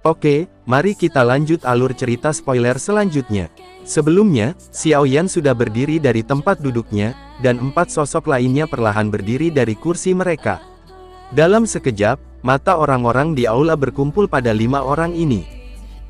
Oke, mari kita lanjut alur cerita spoiler selanjutnya. Sebelumnya, Xiao Yan sudah berdiri dari tempat duduknya, dan 4 sosok lainnya perlahan berdiri dari kursi mereka. Dalam sekejap, mata orang-orang di aula berkumpul pada 5 orang ini.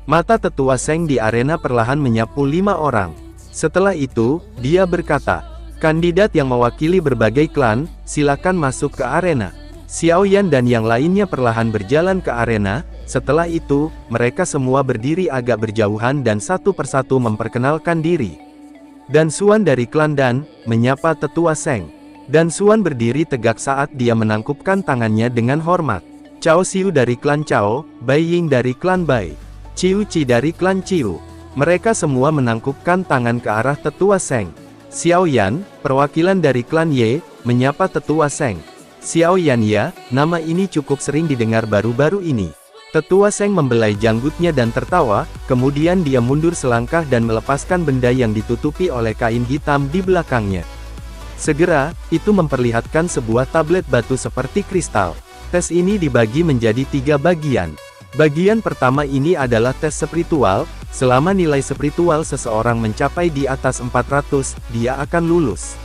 Mata tetua Seng di arena perlahan menyapu 5 orang. Setelah itu, dia berkata, "Kandidat yang mewakili berbagai klan, silakan masuk ke arena." Xiao Yan dan yang lainnya perlahan berjalan ke arena. Setelah itu, mereka semua berdiri agak berjauhan dan satu persatu memperkenalkan diri. Dan Xuan dari klan Dan, menyapa tetua Seng. Dan Xuan berdiri tegak saat dia menangkupkan tangannya dengan hormat. Cao Xiu dari klan Cao, Bai Ying dari klan Bai, Ciu Ci dari klan Ciu. Mereka semua menangkupkan tangan ke arah tetua Seng. Xiao Yan, perwakilan dari klan Ye, menyapa tetua Seng. Xiao Yan ya, nama ini cukup sering didengar baru-baru ini. Tetua Seng membelai janggutnya dan tertawa, kemudian dia mundur selangkah dan melepaskan benda yang ditutupi oleh kain hitam di belakangnya. Segera, itu memperlihatkan sebuah tablet batu seperti kristal. Tes ini dibagi menjadi 3 bagian. Bagian pertama ini adalah tes spiritual. Selama nilai spiritual seseorang mencapai di atas 400, dia akan lulus.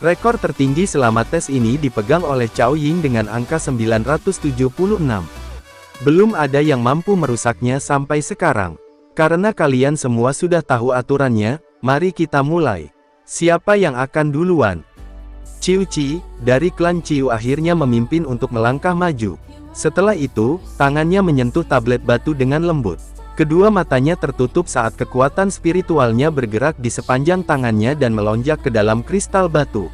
Rekor tertinggi selama tes ini dipegang oleh Cao Ying dengan angka 976. Belum ada yang mampu merusaknya sampai sekarang. Karena kalian semua sudah tahu aturannya, mari kita mulai. Siapa yang akan duluan? Ciu Ci, dari klan Ciu akhirnya memimpin untuk melangkah maju. Setelah itu, tangannya menyentuh tablet batu dengan lembut. Kedua matanya tertutup saat kekuatan spiritualnya bergerak di sepanjang tangannya dan melonjak ke dalam kristal batu.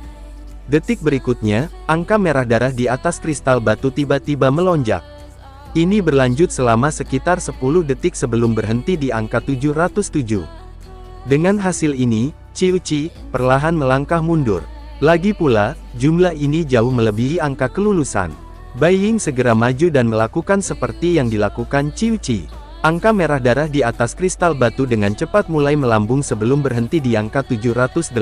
Detik berikutnya, angka merah darah di atas kristal batu tiba-tiba melonjak. Ini berlanjut selama sekitar 10 detik sebelum berhenti di angka 707. Dengan hasil ini, Ciu Ci perlahan melangkah mundur. Lagi pula, jumlah ini jauh melebihi angka kelulusan. Bai Ying segera maju dan melakukan seperti yang dilakukan Ciu Ci. Angka merah darah di atas kristal batu dengan cepat mulai melambung sebelum berhenti di angka 785.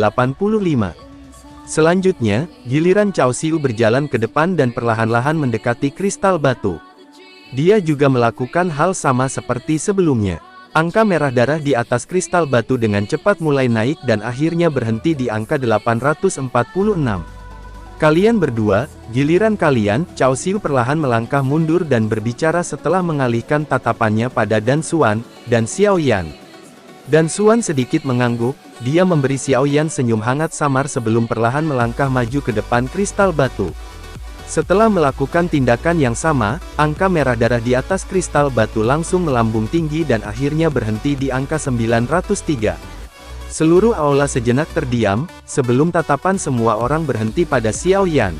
Selanjutnya, giliran Cao Xiu berjalan ke depan dan perlahan-lahan mendekati kristal batu. Dia juga melakukan hal sama seperti sebelumnya. Angka merah darah di atas kristal batu dengan cepat mulai naik dan akhirnya berhenti di angka 846. Kalian berdua, giliran kalian. Cao Xiu perlahan melangkah mundur dan berbicara setelah mengalihkan tatapannya pada Dan Xuan dan Xiao Yan. Dan Xuan sedikit mengangguk, dia memberi Xiao Yan senyum hangat samar sebelum perlahan melangkah maju ke depan kristal batu. Setelah melakukan tindakan yang sama, angka merah darah di atas kristal batu langsung melambung tinggi dan akhirnya berhenti di angka 903. Seluruh aula sejenak terdiam, sebelum tatapan semua orang berhenti pada Xiao Yan.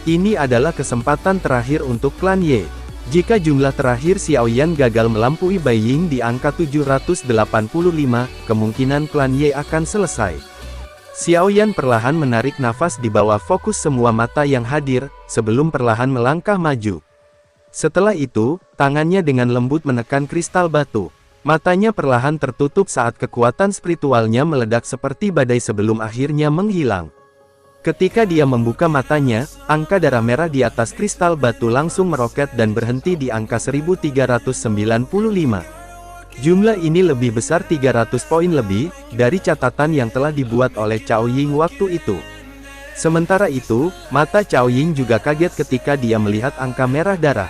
Ini adalah kesempatan terakhir untuk klan Ye. Jika jumlah terakhir Xiao Yan gagal melampaui Bai Ying di angka 785, kemungkinan klan Ye akan selesai. Xiao Yan perlahan menarik nafas di bawah fokus semua mata yang hadir, sebelum perlahan melangkah maju. Setelah itu, tangannya dengan lembut menekan kristal batu. Matanya perlahan tertutup saat kekuatan spiritualnya meledak seperti badai sebelum akhirnya menghilang. Ketika dia membuka matanya, angka darah merah di atas kristal batu langsung meroket dan berhenti di angka 1395. Jumlah ini lebih besar 300 poin lebih, dari catatan yang telah dibuat oleh Cao Ying waktu itu. Sementara itu, mata Cao Ying juga kaget ketika dia melihat angka merah darah.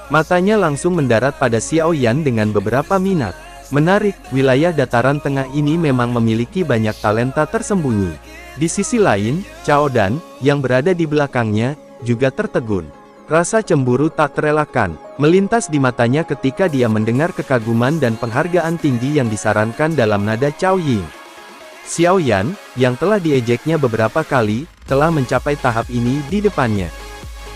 Matanya langsung mendarat pada Xiao Yan dengan beberapa minat. Menarik, wilayah dataran tengah ini memang memiliki banyak talenta tersembunyi. Di sisi lain, Cao Dan, yang berada di belakangnya, juga tertegun. Rasa cemburu tak terelakkan melintas di matanya ketika dia mendengar kekaguman dan penghargaan tinggi yang disarankan dalam nada Cao Ying. Xiao Yan, yang telah diejeknya beberapa kali, telah mencapai tahap ini di depannya.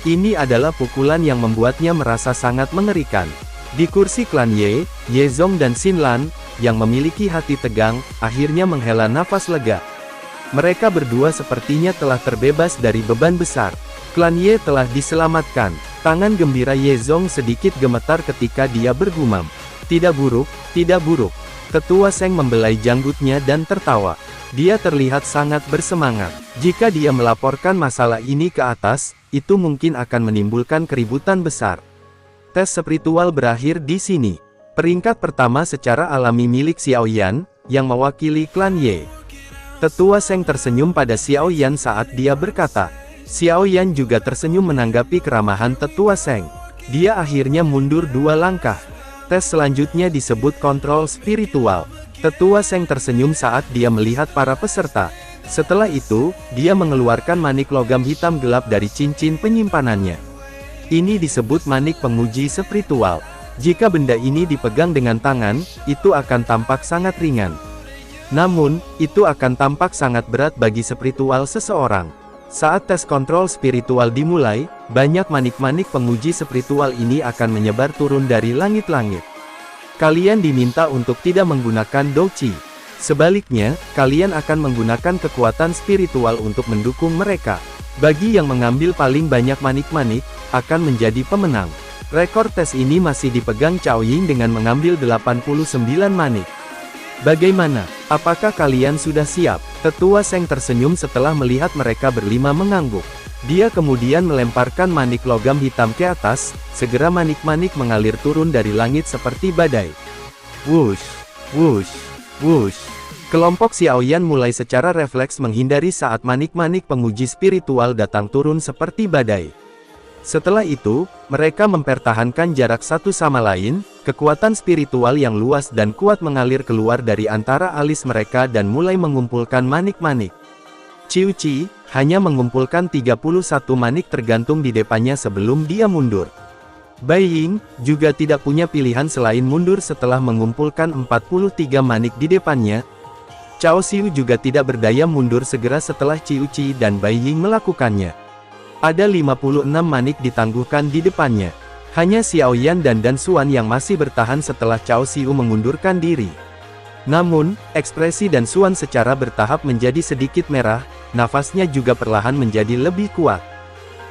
Ini adalah pukulan yang membuatnya merasa sangat mengerikan. Di kursi klan Ye, Ye Zong dan Xin Lan, yang memiliki hati tegang, akhirnya menghela nafas lega. Mereka berdua sepertinya telah terbebas dari beban besar. Klan Ye telah diselamatkan. Tangan gembira Ye Zong sedikit gemetar ketika dia bergumam. Tidak buruk, tidak buruk. Tetua Seng membelai janggutnya dan tertawa. Dia terlihat sangat bersemangat. Jika dia melaporkan masalah ini ke atas, itu mungkin akan menimbulkan keributan besar. Tes spiritual berakhir di sini. Peringkat pertama secara alami milik Xiao Yan, yang mewakili klan Ye. Tetua Seng tersenyum pada Xiao Yan saat dia berkata. Xiao Yan juga tersenyum menanggapi keramahan Tetua Seng. Dia akhirnya mundur 2 langkah. Tes selanjutnya disebut kontrol spiritual. Tetua Seng tersenyum saat dia melihat para peserta. Setelah itu, dia mengeluarkan manik logam hitam gelap dari cincin penyimpanannya. Ini disebut manik penguji spiritual. Jika benda ini dipegang dengan tangan, itu akan tampak sangat ringan. Namun, itu akan tampak sangat berat bagi spiritual seseorang. Saat tes kontrol spiritual dimulai, banyak manik-manik penguji spiritual ini akan menyebar turun dari langit-langit. Kalian diminta untuk tidak menggunakan douqi. Sebaliknya, kalian akan menggunakan kekuatan spiritual untuk mendukung mereka. Bagi yang mengambil paling banyak manik-manik, akan menjadi pemenang. Rekor tes ini masih dipegang Cao Ying dengan mengambil 89 manik. Bagaimana? Apakah kalian sudah siap? Tetua Seng tersenyum setelah melihat mereka berlima mengangguk. Dia kemudian melemparkan manik logam hitam ke atas, segera manik-manik mengalir turun dari langit seperti badai. Wush, wush, wush. Kelompok Xiao Yan mulai secara refleks menghindari saat manik-manik penguji spiritual datang turun seperti badai. Setelah itu, mereka mempertahankan jarak satu sama lain, kekuatan spiritual yang luas dan kuat mengalir keluar dari antara alis mereka dan mulai mengumpulkan manik-manik. Qiu Qi hanya mengumpulkan 31 manik tergantung di depannya sebelum dia mundur. Bai Ying juga tidak punya pilihan selain mundur setelah mengumpulkan 43 manik di depannya. Cao Xiu juga tidak berdaya mundur segera setelah Qiu Qi dan Bai Ying melakukannya. Ada 56 manik ditangguhkan di depannya. Hanya Xiao Yan dan Dan Xuan yang masih bertahan setelah Cao Xiu mengundurkan diri. Namun, ekspresi Dan Xuan secara bertahap menjadi sedikit merah, nafasnya juga perlahan menjadi lebih kuat.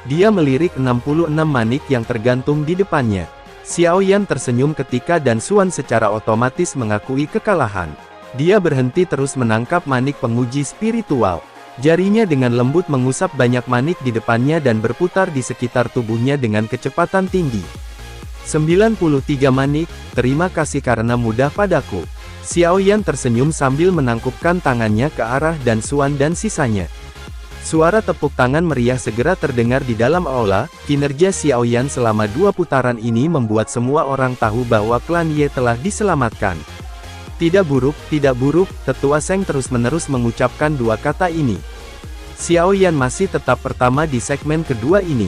Dia melirik 66 manik yang tergantung di depannya. Xiao Yan tersenyum ketika Dan Xuan secara otomatis mengakui kekalahan. Dia berhenti terus menangkap manik penguji spiritual. Jarinya dengan lembut mengusap banyak manik di depannya dan berputar di sekitar tubuhnya dengan kecepatan tinggi. 93 manik, terima kasih karena mudah padaku. Xiao Yan tersenyum sambil menangkupkan tangannya ke arah Dan Xuan dan sisanya. Suara tepuk tangan meriah segera terdengar di dalam aula. Kinerja Xiao Yan selama 2 putaran ini membuat semua orang tahu bahwa klan Ye telah diselamatkan. Tidak buruk, Tetua Seng terus-menerus mengucapkan 2 kata ini. Xiao Yan masih tetap pertama di segmen kedua ini.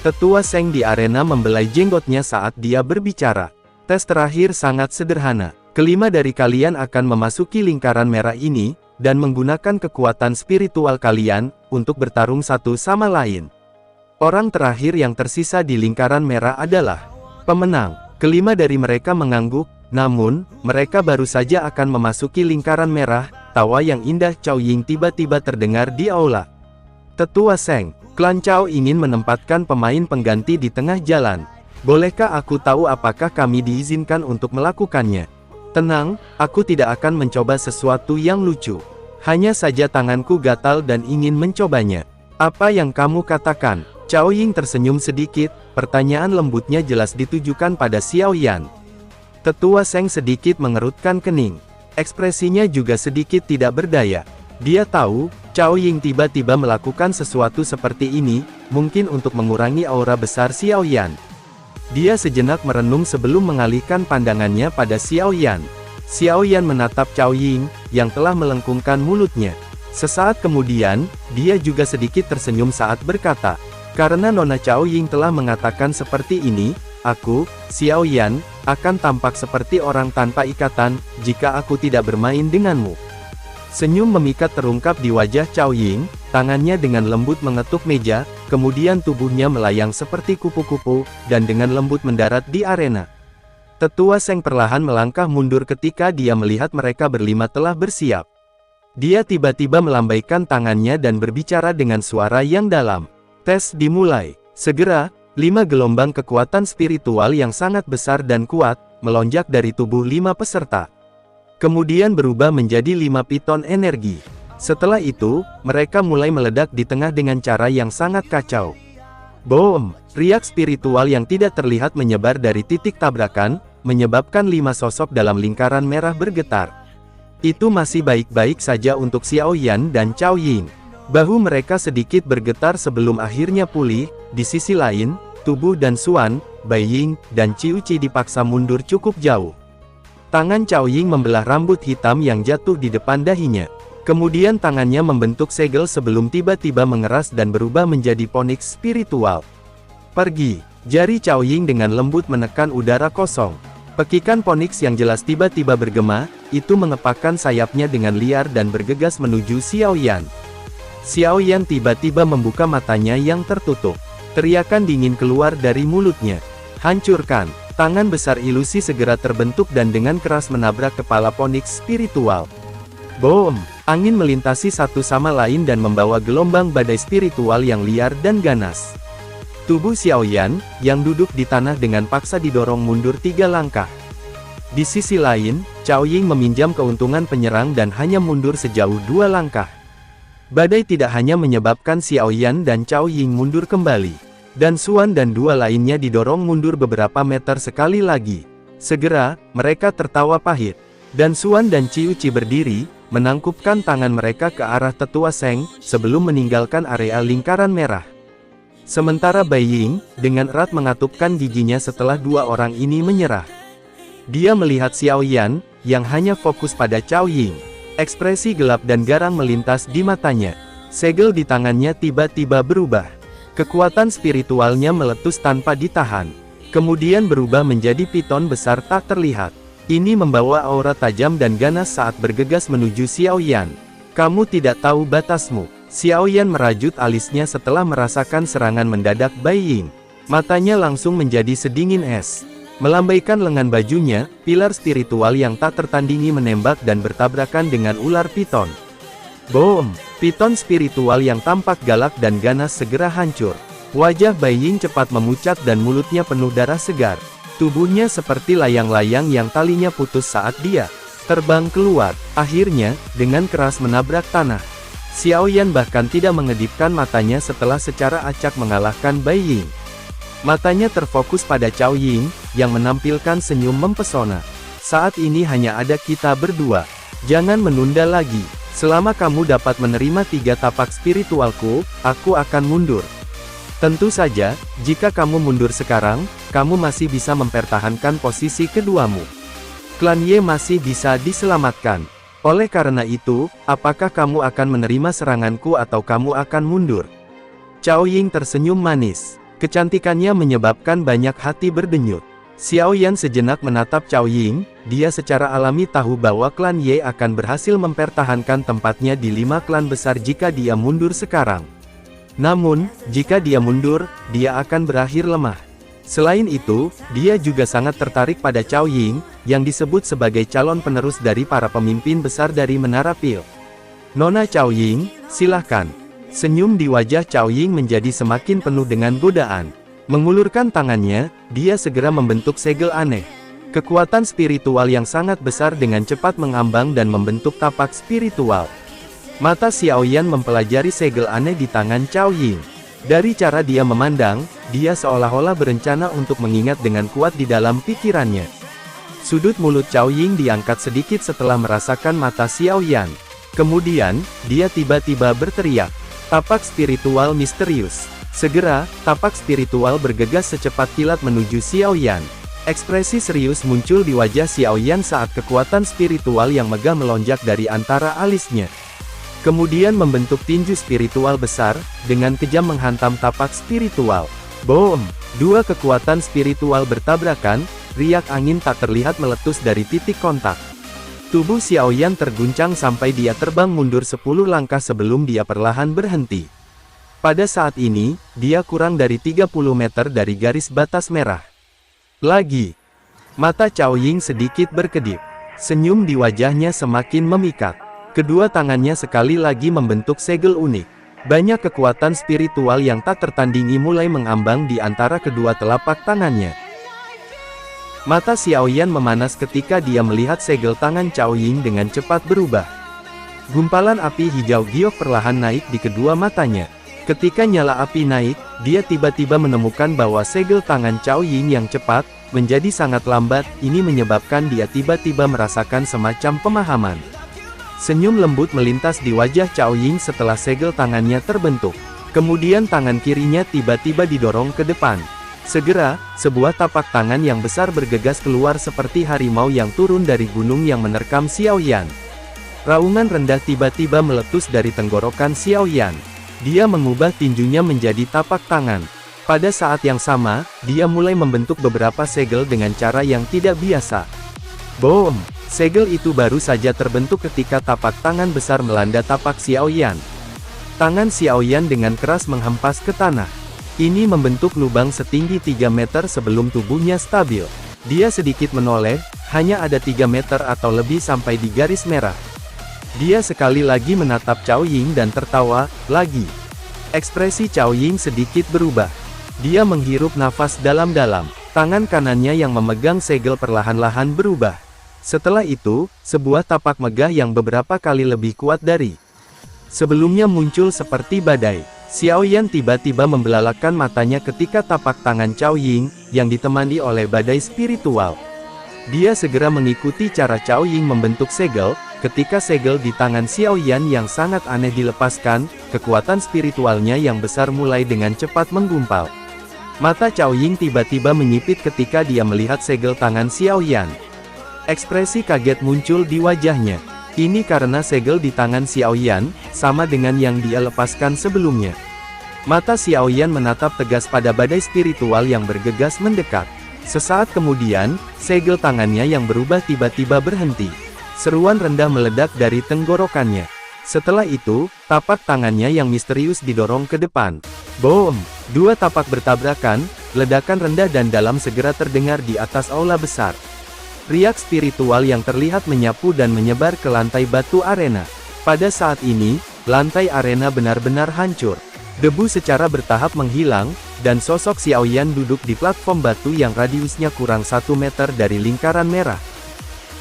Tetua Seng di arena membelai jenggotnya saat dia berbicara. Tes terakhir sangat sederhana. Kelima dari kalian akan memasuki lingkaran merah ini, dan menggunakan kekuatan spiritual kalian, untuk bertarung satu sama lain. Orang terakhir yang tersisa di lingkaran merah adalah pemenang. Kelima dari mereka mengangguk. Namun, mereka baru saja akan memasuki lingkaran merah. Tawa yang indah Cao Ying tiba-tiba terdengar di aula. Tetua Seng, klan Cao ingin menempatkan pemain pengganti di tengah jalan. Bolehkah aku tahu apakah kami diizinkan untuk melakukannya? Tenang, aku tidak akan mencoba sesuatu yang lucu. Hanya saja tanganku gatal dan ingin mencobanya. Apa yang kamu katakan? Cao Ying tersenyum sedikit, pertanyaan lembutnya jelas ditujukan pada Xiao Yan. Tetua Seng sedikit mengerutkan kening. Ekspresinya juga sedikit tidak berdaya. Dia tahu, Cao Ying tiba-tiba melakukan sesuatu seperti ini, mungkin untuk mengurangi aura besar Xiao Yan. Dia sejenak merenung sebelum mengalihkan pandangannya pada Xiao Yan. Xiao Yan menatap Cao Ying, yang telah melengkungkan mulutnya. Sesaat kemudian, dia juga sedikit tersenyum saat berkata, karena Nona Cao Ying telah mengatakan seperti ini, aku, Xiao Yan, akan tampak seperti orang tanpa ikatan, jika aku tidak bermain denganmu. Senyum memikat terungkap di wajah Cao Ying, tangannya dengan lembut mengetuk meja, kemudian tubuhnya melayang seperti kupu-kupu, dan dengan lembut mendarat di arena. Tetua Seng perlahan melangkah mundur ketika dia melihat mereka berlima telah bersiap. Dia tiba-tiba melambaikan tangannya dan berbicara dengan suara yang dalam. Tes dimulai. Segera, 5 gelombang kekuatan spiritual yang sangat besar dan kuat, melonjak dari tubuh 5 peserta. Kemudian berubah menjadi 5 piton energi. Setelah itu, mereka mulai meledak di tengah dengan cara yang sangat kacau. Boom! Riak spiritual yang tidak terlihat menyebar dari titik tabrakan, menyebabkan 5 sosok dalam lingkaran merah bergetar. Itu masih baik-baik saja untuk Xiao Yan dan Cao Ying. Bahu mereka sedikit bergetar sebelum akhirnya pulih. Di sisi lain, tubuh dan Xuan, Bai Ying, dan Ciuci dipaksa mundur cukup jauh. Tangan Cao Ying membelah rambut hitam yang jatuh di depan dahinya. Kemudian tangannya membentuk segel sebelum tiba-tiba mengeras dan berubah menjadi poniks spiritual. Pergi! Jari Cao Ying dengan lembut menekan udara kosong. Pekikan poniks yang jelas tiba-tiba bergema, itu mengepakkan sayapnya dengan liar dan bergegas menuju Xiao Yan. Xiao Yan tiba-tiba membuka matanya yang tertutup. Teriakan dingin keluar dari mulutnya. Hancurkan! Tangan besar ilusi segera terbentuk dan dengan keras menabrak kepala poniks spiritual. Boom! Angin melintasi satu sama lain dan membawa gelombang badai spiritual yang liar dan ganas. Tubuh Xiao Yan, yang duduk di tanah dengan paksa didorong mundur 3 langkah. Di sisi lain, Cao Ying meminjam keuntungan penyerang dan hanya mundur sejauh 2 langkah. Badai tidak hanya menyebabkan Xiao Yan dan Cao Ying mundur kembali, dan Xuan dan 2 lainnya didorong mundur beberapa meter sekali lagi. Segera, mereka tertawa pahit. Dan Xuan dan Ciuci berdiri, menangkupkan tangan mereka ke arah tetua Seng, sebelum meninggalkan area lingkaran merah. Sementara Bai Ying, dengan erat mengatupkan giginya setelah 2 orang ini menyerah. Dia melihat Xiao Yan, yang hanya fokus pada Cao Ying. Ekspresi gelap dan garang melintas di matanya. Segel di tangannya tiba-tiba berubah. Kekuatan spiritualnya meletus tanpa ditahan. Kemudian berubah menjadi piton besar tak terlihat. Ini membawa aura tajam dan ganas saat bergegas menuju Xiao Yan. Kamu tidak tahu batasmu. Xiao Yan merajut alisnya setelah merasakan serangan mendadak Bai Ying. Matanya langsung menjadi sedingin es. Melambaikan lengan bajunya, pilar spiritual yang tak tertandingi menembak dan bertabrakan dengan ular piton. Boom! Piton spiritual yang tampak galak dan ganas segera hancur. Wajah Bai Ying cepat memucat dan mulutnya penuh darah segar. Tubuhnya seperti layang-layang yang talinya putus saat dia terbang keluar. Akhirnya, dengan keras menabrak tanah. Xiao Yan bahkan tidak mengedipkan matanya setelah secara acak mengalahkan Bai Ying. Matanya terfokus pada Cao Ying, yang menampilkan senyum mempesona. Saat ini hanya ada kita berdua. Jangan menunda lagi. Selama kamu dapat menerima 3 tapak spiritualku, aku akan mundur. Tentu saja, jika kamu mundur sekarang, kamu masih bisa mempertahankan posisi keduamu. Klan Ye masih bisa diselamatkan. Oleh karena itu, apakah kamu akan menerima seranganku atau kamu akan mundur? Cao Ying tersenyum manis. Kecantikannya menyebabkan banyak hati berdenyut. Xiao Yan sejenak menatap Cao Ying, dia secara alami tahu bahwa klan Ye akan berhasil mempertahankan tempatnya di 5 klan besar jika dia mundur sekarang. Namun, jika dia mundur, dia akan berakhir lemah. Selain itu, dia juga sangat tertarik pada Cao Ying, yang disebut sebagai calon penerus dari para pemimpin besar dari Menara Pil. Nona Cao Ying, silahkan. Senyum di wajah Cao Ying menjadi semakin penuh dengan godaan. Mengulurkan tangannya, dia segera membentuk segel aneh. Kekuatan spiritual yang sangat besar dengan cepat mengambang dan membentuk tapak spiritual. Mata Xiao Yan mempelajari segel aneh di tangan Cao Ying. Dari cara dia memandang, dia seolah-olah berencana untuk mengingat dengan kuat di dalam pikirannya. Sudut mulut Cao Ying diangkat sedikit setelah merasakan mata Xiao Yan. Kemudian, dia tiba-tiba berteriak, "Tapak spiritual misterius!" Segera, tapak spiritual bergegas secepat kilat menuju Xiao Yan. Ekspresi serius muncul di wajah Xiao Yan saat kekuatan spiritual yang megah melonjak dari antara alisnya. Kemudian membentuk tinju spiritual besar, dengan kejam menghantam tapak spiritual. Boom! 2 kekuatan spiritual bertabrakan, riak angin tak terlihat meletus dari titik kontak. Tubuh Xiao Yan terguncang sampai dia terbang mundur 10 langkah sebelum dia perlahan berhenti. Pada saat ini, dia kurang dari 30 meter dari garis batas merah. Lagi. Mata Cao Ying sedikit berkedip. Senyum di wajahnya semakin memikat. Kedua tangannya sekali lagi membentuk segel unik. Banyak kekuatan spiritual yang tak tertandingi mulai mengambang di antara kedua telapak tangannya. Mata Xiao Yan memanas ketika dia melihat segel tangan Cao Ying dengan cepat berubah. Gumpalan api hijau giok perlahan naik di kedua matanya. Ketika nyala api naik, dia tiba-tiba menemukan bahwa segel tangan Cao Ying yang cepat, menjadi sangat lambat. Ini menyebabkan dia tiba-tiba merasakan semacam pemahaman. Senyum lembut melintas di wajah Cao Ying setelah segel tangannya terbentuk. Kemudian tangan kirinya tiba-tiba didorong ke depan. Segera, sebuah tapak tangan yang besar bergegas keluar seperti harimau yang turun dari gunung yang menerkam Xiaoyan. Raungan rendah tiba-tiba meletus dari tenggorokan Xiaoyan. Dia mengubah tinjunya menjadi tapak tangan. Pada saat yang sama, dia mulai membentuk beberapa segel dengan cara yang tidak biasa. Boom! Segel itu baru saja terbentuk ketika tapak tangan besar melanda tapak Xiaoyan. Tangan Xiaoyan dengan keras menghempas ke tanah. Ini membentuk lubang setinggi 3 meter sebelum tubuhnya stabil. Dia sedikit menoleh, hanya ada 3 meter atau lebih sampai di garis merah. Dia sekali lagi menatap Cao Ying dan tertawa, lagi. Ekspresi Cao Ying sedikit berubah. Dia menghirup nafas dalam-dalam. Tangan kanannya yang memegang segel perlahan-lahan berubah. Setelah itu, sebuah tapak megah yang beberapa kali lebih kuat dari sebelumnya muncul seperti badai. Xiaoyan tiba-tiba membelalakkan matanya ketika tapak tangan Cao Ying, yang ditemani oleh badai spiritual. Dia segera mengikuti cara Cao Ying membentuk segel. Ketika segel di tangan Xiaoyan yang sangat aneh dilepaskan, kekuatan spiritualnya yang besar mulai dengan cepat menggumpal. Mata Cao Ying tiba-tiba menyipit ketika dia melihat segel tangan Xiaoyan. Ekspresi kaget muncul di wajahnya. Ini karena segel di tangan Xiaoyan, sama dengan yang dia lepaskan sebelumnya. Mata Xiaoyan menatap tegas pada badai spiritual yang bergegas mendekat. Sesaat kemudian, segel tangannya yang berubah tiba-tiba berhenti. Seruan rendah meledak dari tenggorokannya. Setelah itu, tapak tangannya yang misterius didorong ke depan. Boom! Dua tapak bertabrakan, ledakan rendah dan dalam segera terdengar di atas aula besar. Riak spiritual yang terlihat menyapu dan menyebar ke lantai batu arena. Pada saat ini, lantai arena benar-benar hancur. Debu secara bertahap menghilang, dan sosok Xiaoyan duduk di platform batu yang radiusnya kurang 1 meter dari lingkaran merah.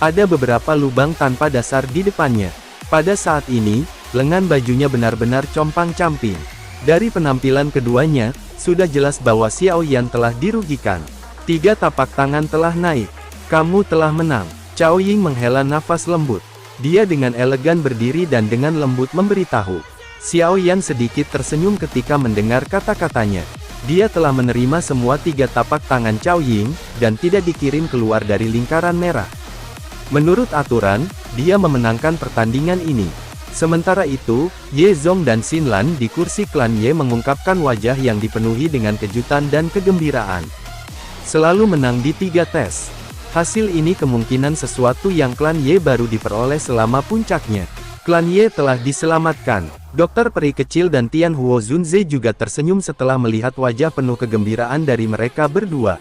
Ada beberapa lubang tanpa dasar di depannya. Pada saat ini, lengan bajunya benar-benar compang-camping. Dari penampilan keduanya, sudah jelas bahwa Xiaoyan telah dirugikan. 3 tapak tangan telah naik. Kamu telah menang. Cao Ying menghela nafas lembut. Dia dengan elegan berdiri dan dengan lembut memberitahu. Xiaoyan sedikit tersenyum ketika mendengar kata-katanya. Dia telah menerima semua 3 tapak tangan Cao Ying, dan tidak dikirim keluar dari lingkaran merah. Menurut aturan, dia memenangkan pertandingan ini. Sementara itu, Ye Zong dan Xin Lan di kursi klan Ye mengungkapkan wajah yang dipenuhi dengan kejutan dan kegembiraan. Selalu menang di 3 tes. Hasil ini kemungkinan sesuatu yang klan Ye baru diperoleh selama puncaknya. Klan Ye telah diselamatkan. Dokter peri kecil dan Tian Huo Zunze juga tersenyum setelah melihat wajah penuh kegembiraan dari mereka berdua.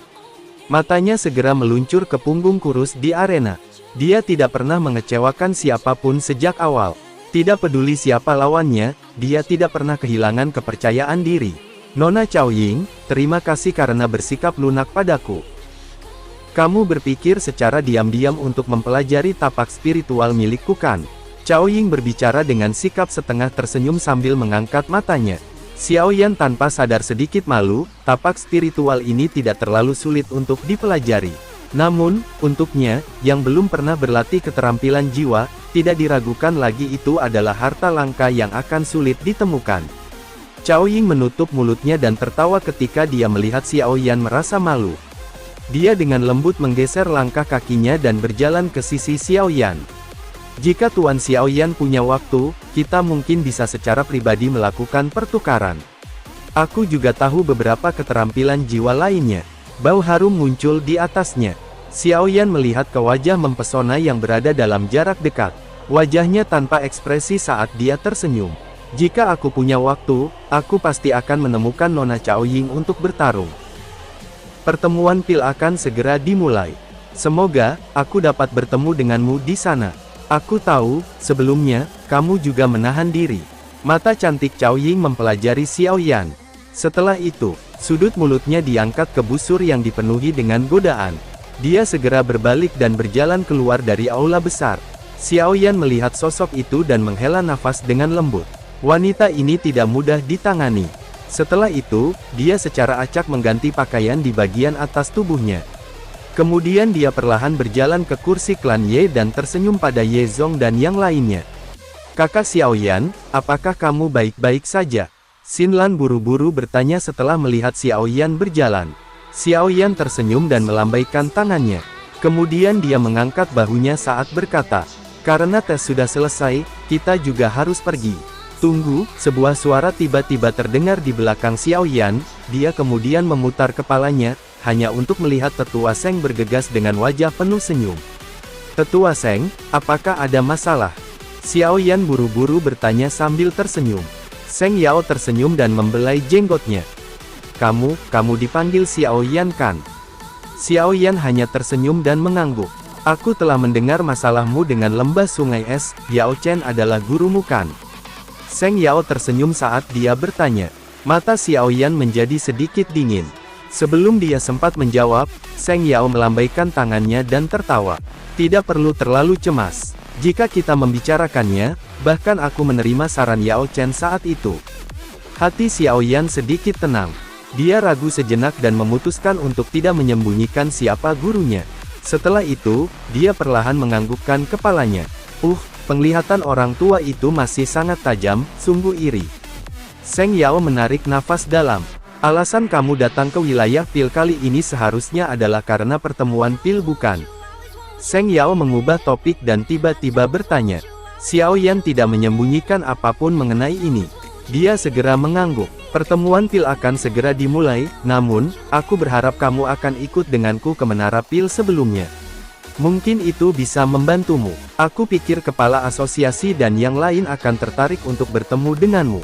Matanya segera meluncur ke punggung kurus di arena. Dia tidak pernah mengecewakan siapapun sejak awal. Tidak peduli siapa lawannya, dia tidak pernah kehilangan kepercayaan diri. Nona Cao Ying, terima kasih karena bersikap lunak padaku. Kamu berpikir secara diam-diam untuk mempelajari tapak spiritual milikku kan? Cao Ying berbicara dengan sikap setengah tersenyum sambil mengangkat matanya. Xiaoyan tanpa sadar sedikit malu, tapak spiritual ini tidak terlalu sulit untuk dipelajari. Namun, untuknya, yang belum pernah berlatih keterampilan jiwa, tidak diragukan lagi itu adalah harta langka yang akan sulit ditemukan. Cao Ying menutup mulutnya dan tertawa ketika dia melihat Xiaoyan merasa malu. Dia dengan lembut menggeser langkah kakinya dan berjalan ke sisi Xiaoyan. Jika Tuan Xiaoyan punya waktu, kita mungkin bisa secara pribadi melakukan pertukaran. Aku juga tahu beberapa keterampilan jiwa lainnya. Bau harum muncul di atasnya. Xiaoyan melihat ke wajah mempesona yang berada dalam jarak dekat. Wajahnya tanpa ekspresi saat dia tersenyum. Jika aku punya waktu, aku pasti akan menemukan Nona Cao Ying untuk bertarung. Pertemuan pil akan segera dimulai. Semoga, aku dapat bertemu denganmu di sana. Aku tahu, sebelumnya, kamu juga menahan diri. Mata cantik Cao Ying mempelajari Xiaoyan. Setelah itu, sudut mulutnya diangkat ke busur yang dipenuhi dengan godaan. Dia segera berbalik dan berjalan keluar dari aula besar. Xiaoyan melihat sosok itu dan menghela nafas dengan lembut. Wanita ini tidak mudah ditangani. Setelah itu, dia secara acak mengganti pakaian di bagian atas tubuhnya. Kemudian dia perlahan berjalan ke kursi klan Ye dan tersenyum pada Ye Zong dan yang lainnya. Kakak Xiaoyan, apakah kamu baik-baik saja? Xin Lan buru-buru bertanya setelah melihat Xiaoyan berjalan. Xiaoyan tersenyum dan melambaikan tangannya. Kemudian dia mengangkat bahunya saat berkata, karena tes sudah selesai, kita juga harus pergi. Tunggu, sebuah suara tiba-tiba terdengar di belakang Xiaoyan, dia kemudian memutar kepalanya, hanya untuk melihat Tetua Seng bergegas dengan wajah penuh senyum. Tetua Seng, apakah ada masalah? Xiaoyan buru-buru bertanya sambil tersenyum. Seng Yao tersenyum dan membelai jenggotnya. Kamu dipanggil Xiaoyan kan? Xiaoyan hanya tersenyum dan mengangguk. Aku telah mendengar masalahmu dengan lembah sungai es, Yao Chen adalah gurumu kan? Seng Yao tersenyum saat dia bertanya. Mata Xiaoyan menjadi sedikit dingin. Sebelum dia sempat menjawab, Seng Yao melambaikan tangannya dan tertawa. Tidak perlu terlalu cemas. Jika kita membicarakannya, bahkan aku menerima saran Yao Chen saat itu. Hati Xiaoyan sedikit tenang. Dia ragu sejenak dan memutuskan untuk tidak menyembunyikan siapa gurunya. Setelah itu, dia perlahan menganggukkan kepalanya. Penglihatan orang tua itu masih sangat tajam, sungguh iri. Seng Yao menarik nafas dalam. Alasan kamu datang ke wilayah Pil kali ini seharusnya adalah karena pertemuan Pil bukan? Seng Yao mengubah topik dan tiba-tiba bertanya. Xiaoyan tidak menyembunyikan apapun mengenai ini. Dia segera mengangguk. Pertemuan Pil akan segera dimulai, namun, aku berharap kamu akan ikut denganku ke menara Pil sebelumnya. Mungkin itu bisa membantumu. Aku pikir kepala asosiasi dan yang lain akan tertarik untuk bertemu denganmu.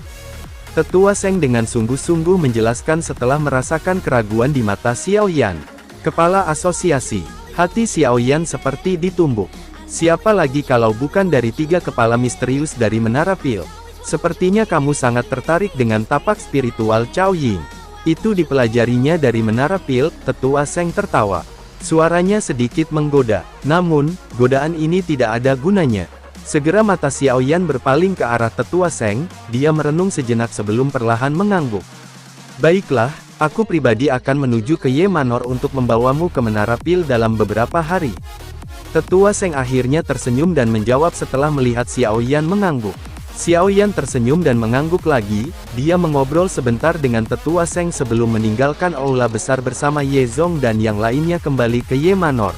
Tetua Seng dengan sungguh-sungguh menjelaskan setelah merasakan keraguan di mata Xiaoyan. Kepala asosiasi. Hati Xiaoyan seperti ditumbuk. Siapa lagi kalau bukan dari 3 kepala misterius dari Menara Pil? Sepertinya kamu sangat tertarik dengan tapak spiritual Cao Ying. Itu dipelajarinya dari Menara Pil, Tetua Seng tertawa. Suaranya sedikit menggoda, namun, godaan ini tidak ada gunanya. Segera mata Xiaoyan berpaling ke arah Tetua Seng, dia merenung sejenak sebelum perlahan mengangguk. Baiklah, aku pribadi akan menuju ke Ye Manor untuk membawamu ke Menara Pil dalam beberapa hari. Tetua Seng akhirnya tersenyum dan menjawab setelah melihat Xiaoyan mengangguk. Xiaoyan tersenyum dan mengangguk lagi, dia mengobrol sebentar dengan Tetua Seng sebelum meninggalkan aula besar bersama Ye Zong dan yang lainnya kembali ke Ye Manor.